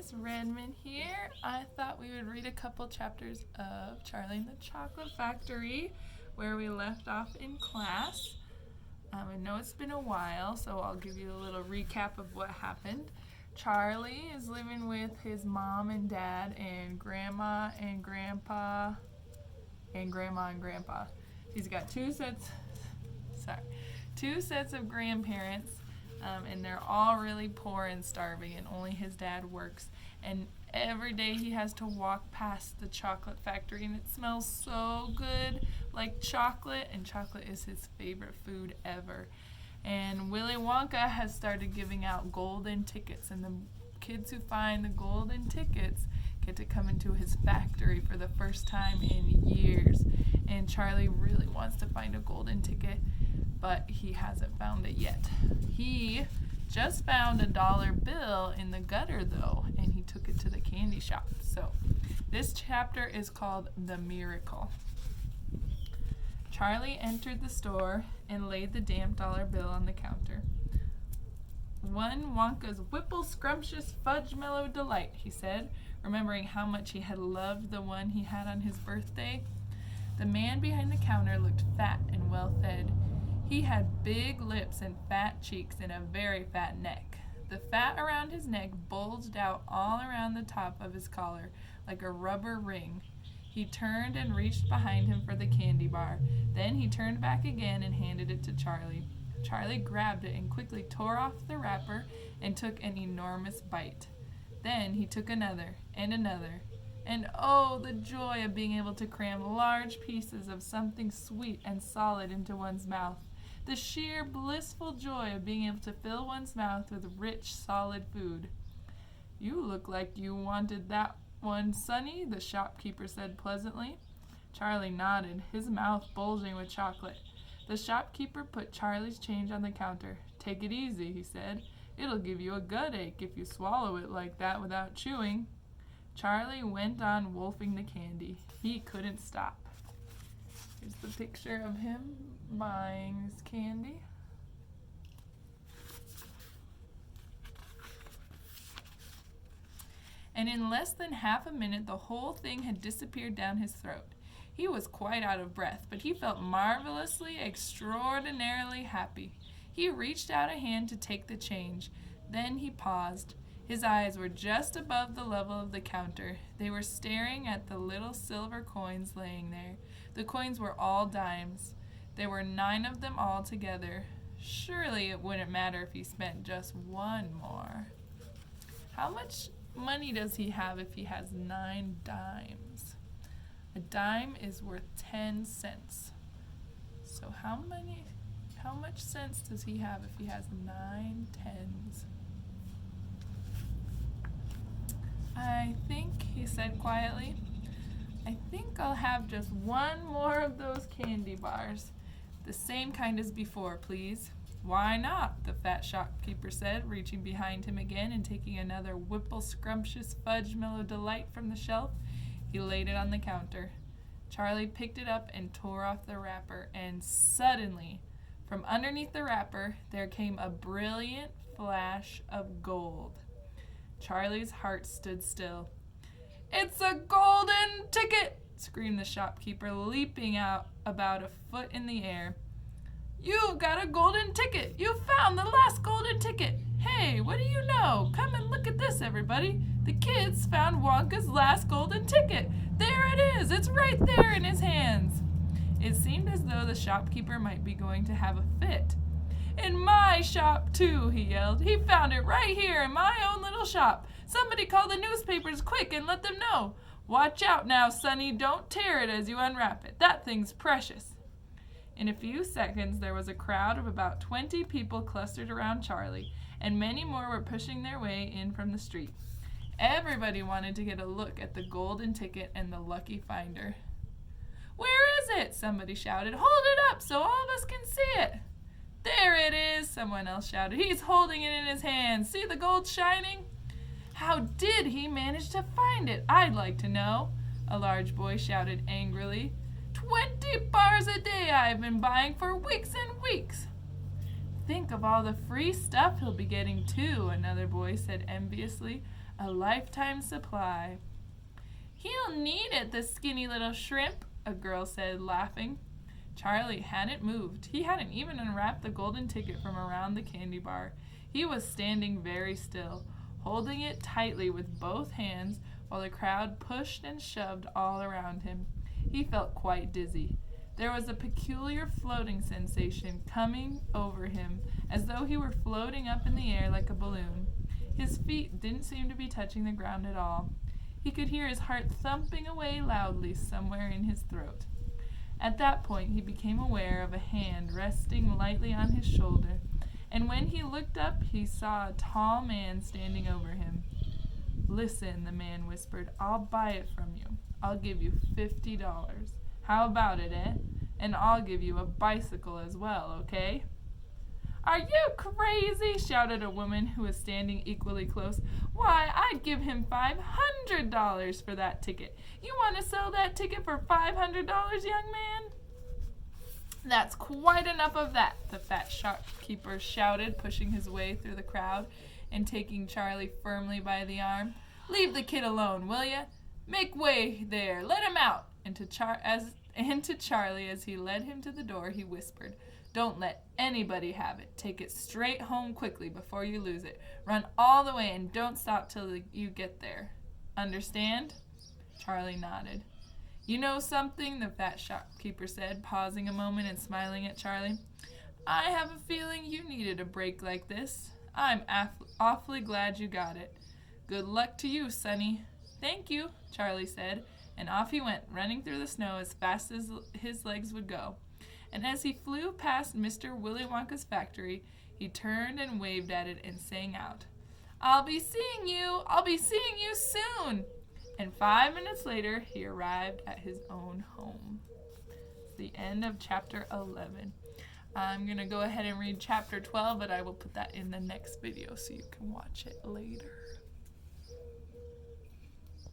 Miss Redman here. I thought we would read a couple chapters of Charlie and the Chocolate Factory where we left off in class. I know it's been a while, so I'll give you a little recap of what happened. Charlie is living with his mom and dad and grandma and grandpa and grandma and grandpa. He's got two sets of grandparents. And they're all really poor and starving, and only his dad works. And every day he has to walk past the chocolate factory, and it smells so good, like chocolate, and chocolate is his favorite food ever. And Willy Wonka has started giving out golden tickets, and the kids who find the golden tickets get to come into his factory for the first time in years. And Charlie really wants to find a golden ticket, but he hasn't found it yet. He just found a dollar bill in the gutter, though, and he took it to the candy shop. So this chapter is called The Miracle. Charlie entered the store and laid the damp dollar bill on the counter. "One Wonka's Whipple Scrumptious Fudge Mellow Delight," he said, remembering how much he had loved the one he had on his birthday. The man behind the counter looked fat and well-fed. He had big lips and fat cheeks and a very fat neck. The fat around his neck bulged out all around the top of his collar like a rubber ring. He turned and reached behind him for the candy bar. Then he turned back again and handed it to Charlie. Charlie grabbed it and quickly tore off the wrapper and took an enormous bite. Then he took another and another. And oh, the joy of being able to cram large pieces of something sweet and solid into one's mouth. The sheer blissful joy of being able to fill one's mouth with rich, solid food. "You look like you wanted that one, Sonny," the shopkeeper said pleasantly. Charlie nodded, his mouth bulging with chocolate. The shopkeeper put Charlie's change on the counter. "Take it easy," he said. "It'll give you a gut ache if you swallow it like that without chewing." Charlie went on wolfing the candy. He couldn't stop. Here's the picture of him buying his candy. And in less than half a minute, the whole thing had disappeared down his throat. He was quite out of breath, but he felt marvelously, extraordinarily happy. He reached out a hand to take the change. Then he paused. His eyes were just above the level of the counter. They were staring at the little silver coins laying there. The coins were all dimes. There were 9 of them all together. Surely it wouldn't matter if he spent just one more. How much money does he have if he has 9 dimes? A dime is worth 10 cents. So how much sense does he have if he has 9 tens? "I think," he said quietly, "I think I'll have just one more of those candy bars. The same kind as before, please." "Why not?" the fat shopkeeper said, reaching behind him again and taking another Whipple Scrumptious Fudge Mellow Delight from the shelf. He laid it on the counter. Charlie picked it up and tore off the wrapper, and suddenly, from underneath the wrapper, there came a brilliant flash of gold. Charlie's heart stood still. "It's a golden ticket!" screamed the shopkeeper, leaping out about a foot in the air. "You've got a golden ticket! You found the last golden ticket! Hey, what do you know? Come and look at this, everybody! The kids found Wonka's last golden ticket! There it is! It's right there in his hands!" It seemed as though the shopkeeper might be going to have a fit. "In my shop, too," he yelled. "He found it right here in my own little shop. Somebody call the newspapers quick and let them know. Watch out now, Sonny. Don't tear it as you unwrap it. That thing's precious." In a few seconds, there was a crowd of about 20 people clustered around Charlie, and many more were pushing their way in from the street. Everybody wanted to get a look at the golden ticket and the lucky finder. "Where is it?" somebody shouted. "Hold it up so all of us can see it." "There it is," someone else shouted. "He's holding it in his hands. See the gold shining?" "How did he manage to find it? I'd like to know," a large boy shouted angrily. 20 bars a day I've been buying for weeks and weeks." "Think of all the free stuff he'll be getting, too," another boy said enviously. a lifetime supply. He'll need it, the skinny little shrimp, a girl said, laughing. Charlie hadn't moved. He hadn't even unwrapped the golden ticket from around the candy bar. He was standing very still, holding it tightly with both hands while the crowd pushed and shoved all around him. He felt quite dizzy. There was a peculiar floating sensation coming over him, as though he were floating up in the air like a balloon. His feet didn't seem to be touching the ground at all. He could hear his heart thumping away loudly somewhere in his throat. At that point, he became aware of a hand resting lightly on his shoulder, and when he looked up, he saw a tall man standing over him. "Listen," the man whispered, "I'll buy it from you. I'll give you $50. How about it, eh? And I'll give you a bicycle as well, okay?" "Are you crazy?" shouted a woman who was standing equally close. "Why, I'd give him $500 for that ticket. You want to sell that ticket for $500, young man?" "That's quite enough of that," the fat shopkeeper shouted, pushing his way through the crowd and taking Charlie firmly by the arm. "Leave the kid alone, will you? Make way there. Let him out." And to Charlie, as he led him to the door, he whispered, "Don't let anybody have it. Take it straight home quickly before you lose it. Run all the way and don't stop till you get there. Understand?" Charlie nodded. "You know something?" the fat shopkeeper said, pausing a moment and smiling at Charlie. "I have a feeling you needed a break like this. I'm awfully glad you got it. Good luck to you, Sonny." "Thank you," Charlie said, and off he went, running through the snow as fast as his legs would go. And as he flew past Mr. Willy Wonka's factory, he turned and waved at it and sang out, "I'll be seeing you! I'll be seeing you soon!" And 5 minutes later, he arrived at his own home. It's the end of chapter 11. I'm going to go ahead and read chapter 12, but I will put that in the next video so you can watch it later.